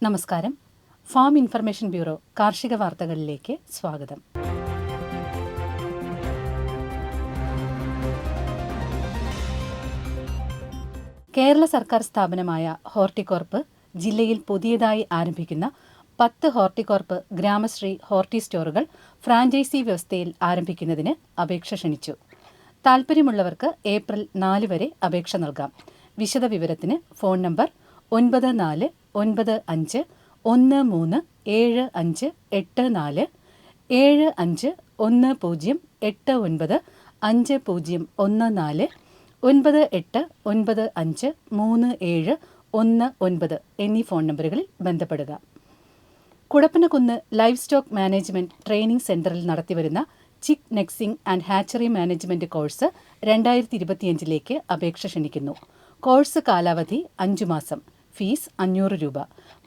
നമസ്കാരം. Farm information bureau കാർഷിക വാർത്തകളിലേക്ക് സ്വാഗതം. കേരള സർക്കാർ സ്ഥാപനമായ ഹോർട്ടികോർപ്പ് ജില്ലയിൽ പുതിയതായി ആരംഭിക്കുന്ന 10 ഹോർട്ടികോർപ്പ് ഗ്രാമശ്രീ ഹോർട്ടി സ്റ്റോറുകൾ ഫ്രാഞ്ചൈസി വ്യവസ്ഥയിൽ ആരംഭിക്കുന്നതിന് അപേക്ഷ ക്ഷണിച്ചു. താൽപ്പര്യമുള്ളവർക്ക് ഏപ്രിൽ 4 വരെ അപേക്ഷ നൽകാം. വിശദവിവരത്തിന് ഫോൺ നമ്പർ 9495137584 7510895014 98953719 എന്നീ ഫോൺ നമ്പറുകളിൽ ബന്ധപ്പെടുക. Kudappanakunnu live stock management training സെന്ററിൽ നടത്തിവരുന്ന ചിക്ക് നെക്സിംഗ് ആൻഡ് ഹാച്ചറി മാനേജ്മെന്റ് കോഴ്സ് 2025 അപേക്ഷ ക്ഷണിക്കുന്നു. കോഴ്സ് കാലാവധി 5 മാസം. ഫീസ് 500 രൂപ.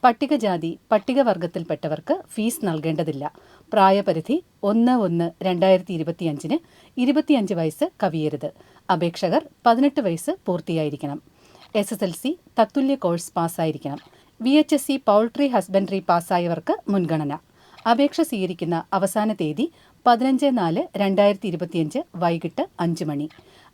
പട്ടികജാതി പട്ടികവർഗത്തിൽപ്പെട്ടവർക്ക് ഫീസ് നൽകേണ്ടതില്ല. പ്രായപരിധി 1/1/2025 25 വയസ്സ് കവിയരുത്. അപേക്ഷകർ 18 വയസ്സ് പൂർത്തിയായിരിക്കണം. SSLC തത്തുല്യ കോഴ്സ് പാസ്സായിരിക്കണം. VHSC പൗൾട്രി ഹസ്ബൻഡറി പാസ്സായവർക്ക് മുൻഗണന. അപേക്ഷ സ്വീകരിക്കുന്ന അവസാന തീയതി 15/4/2025 വൈകിട്ട് 5 മണി.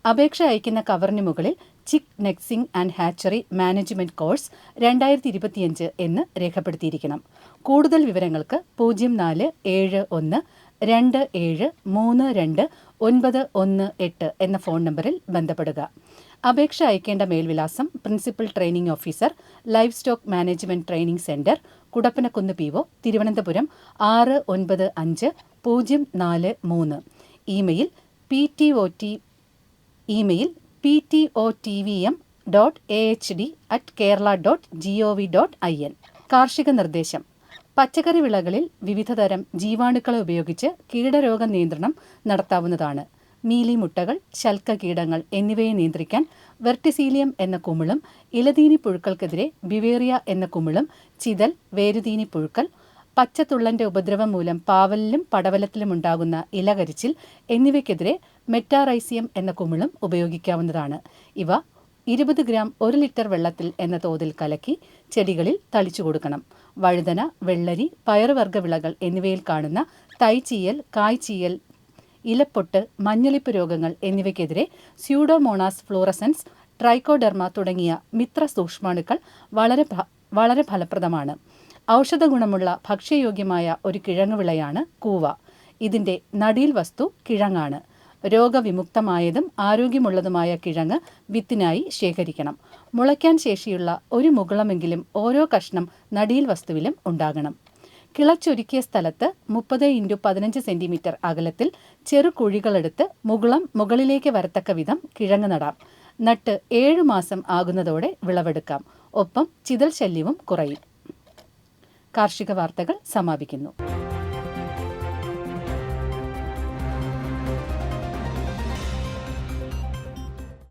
അപേക്ഷ അയക്കുന്ന കവറിന് മുകളിൽ ചിക്ക് നെക്സിംഗ് ആൻഡ് ഹാച്ചറി മാനേജ്മെന്റ് കോഴ്സ് 2025 എന്ന് രേഖപ്പെടുത്തിയിരിക്കണം. കൂടുതൽ വിവരങ്ങൾക്ക് 0412732918 എന്ന ഫോൺ നമ്പറിൽ ബന്ധപ്പെടുക. അപേക്ഷ അയക്കേണ്ട മേൽവിലാസം principal training officer, livestock management training centre, Kudappanakkunnu PO, Thiruvananthapuram 695043. Email ptotvm.ahd@kerala.gov.in. കാർഷിക നിർദ്ദേശം: പച്ചക്കറി വിളകളിൽ വിവിധതരം ജീവാണുക്കളെ ഉപയോഗിച്ച് കീടരോഗ നിയന്ത്രണം നടത്താവുന്നതാണ്. മീലി മുട്ടകൾ, ശൽക്ക കീടങ്ങൾ എന്നിവയെ നിയന്ത്രിക്കാൻ വെർട്ടിസീലിയം എന്ന കുമിളും, ഇലതീനി പുഴുക്കൾക്കെതിരെ ബിവേറിയ എന്ന കുമിളും, ചിതൽ, വേരുതീനി പുഴുക്കൽ, പച്ചത്തുള്ളന്റെ ഉപദ്രവം മൂലം പാവലിലും പടവലത്തിലും ഉണ്ടാകുന്ന ഇലകരിച്ചിൽ എന്നിവയ്ക്കെതിരെ മെറ്റാറൈസിയം എന്ന കുമിളും ഉപയോഗിക്കാവുന്നതാണ്. ഇവ 20 ഗ്രാം 1 ലിറ്റർ വെള്ളത്തിൽ എന്ന തോതിൽ കലക്കി ചെടികളിൽ തളിച്ചു കൊടുക്കണം. വഴുതന, വെള്ളരി, പയറുവർഗ്ഗ വിളകൾ എന്നിവയിൽ കാണുന്ന തൈച്ചീയൽ, കായ്ചീയൽ, ഇലപ്പൊട്ട്, മഞ്ഞളിപ്പ് രോഗങ്ങൾ എന്നിവയ്ക്കെതിരെ സ്യൂഡോമോണാസ് ഫ്ലൂറസൻസ്, ട്രൈക്കോഡെർമ തുടങ്ങിയ മിത്ര സൂക്ഷ്മാണുക്കൾ വളരെ ഫലപ്രദമാണ്. ഔഷധ ഗുണമുള്ള ഭക്ഷ്യയോഗ്യമായ ഒരു കിഴങ്ങുവിളയാണ് കൂവ. ഇതിന്റെ നടീൽ വസ്തു കിഴങ്ങാണ്. രോഗവിമുക്തമായതും ആരോഗ്യമുള്ളതുമായ കിഴങ്ങ് വിത്തിനായി ശേഖരിക്കണം. മുളയ്ക്കാൻ ശേഷിയുള്ള ഒരു മുകുളമെങ്കിലും ഓരോ കഷ്ണം നടീൽ വസ്തുവിലും ഉണ്ടാകണം. കിളച്ചൊരുക്കിയ സ്ഥലത്ത് 30x15 സെന്റിമീറ്റർ അകലത്തിൽ ചെറു കുഴികളെടുത്ത് മുകുളം മുകളിലേക്ക് വരത്തക്ക വിധം കിഴങ്ങ് നടാം. നട്ട് 7 മാസം ആകുന്നതോടെ വിളവെടുക്കാം. ഒപ്പം ചിതൽ ശല്യവും കുറയും. കാർഷിക വാർത്തകൾ സമാപിക്കുന്നു.